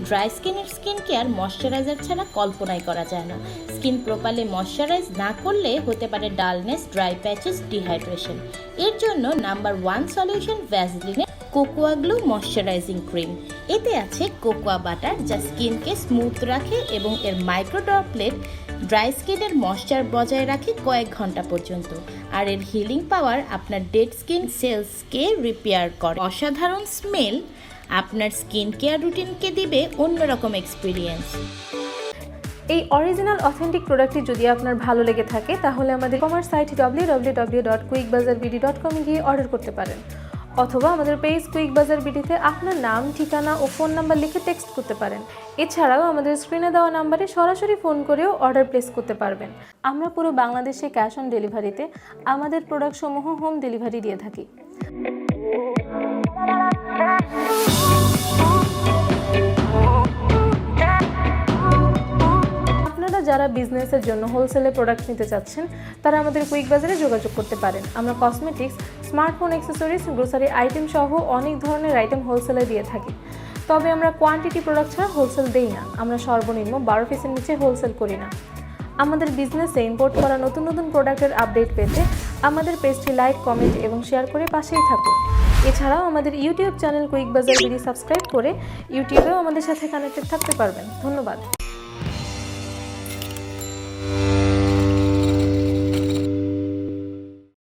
Dry স্কিনের skin care moisturiser ছাড়া কল্পনাই করা যায় না। স্কিন প্রপারলি ময়শ্চারাইজ না করলে হতে পারে ডালনেস, ড্রাই প্যাচেস, ডিহাইড্রেশন। এর জন্য নাম্বার 1 সলিউশন ভ্যাসলিনের কোকোয়া গ্লো ময়শ্চারাইজিং ক্রিম। এতে আছে কোকোয়া বাটার, যা স্কিনকে স্মুথ রাখে এবং এর মাইক্রো ড্রপলেট ড্রাই স্কিনের ময়শ্চার বজায় রাখে কয়েক ঘন্টা পর্যন্ত। আর এর হিলিং পাওয়ার আপনার ডেড স্কিন সেলসকে রিপেয়ার করে। অসাধারণ স্মেল আপনার স্কিন কেয়ার রুটিনকে দিবে অন্যরকম এক্সপিরিয়েন্স। এই অরিজিনাল অথেন্টিক প্রোডাক্টটি যদি আপনার ভালো লেগে থাকে তাহলে আমাদের কমার্স সাইট www.quickbazarbd.com গিয়ে অর্ডার করতে পারেন, অথবা আমাদের পেজ কুইক বাজার বিডিতে আপনার নাম, ঠিকানা ও ফোন নাম্বার লিখে টেক্সট করতে পারেন। এছাড়াও আমাদের স্ক্রিনে দেওয়া নাম্বারে সরাসরি ফোন করেও অর্ডার প্লেস করতে পারবেন। আমরা পুরো বাংলাদেশে ক্যাশ অন ডেলিভারিতে আমাদের প্রোডাক্টসমূহ হোম ডেলিভারি দিয়ে থাকি। যারা বিজনেসের জন্য হোলসেলে প্রোডাক্ট নিতে চাচ্ছেন তারা আমাদের কুইক বাজারে যোগাযোগ করতে পারেন। আমরা cosmetics, smartphone accessories, grocery item সহ অনেক ধরনের আইটেম হোলসেলে দিয়ে থাকি। তবে আমরা কোয়ান্টিটি প্রোডাক্ট ছাড়া হোলসেল দেই না। আমরা সর্বনিম্ন 12 পিসের নিচে হোলসেল করি না। আমাদের বিজনেসে ইম্পোর্ট করা নতুন নতুন প্রোডাক্টের আপডেট পেতে আমাদের পেজটি লাইক, কমেন্ট এবং শেয়ার করে পাশেই থাকুন। এছাড়াও আমাদের ইউটিউব চ্যানেল কুইক বাজার বিডি সাবস্ক্রাইব করে ইউটিউবেও আমাদের সাথে কানেক্টেড থাকতে পারবেন। ধন্যবাদ।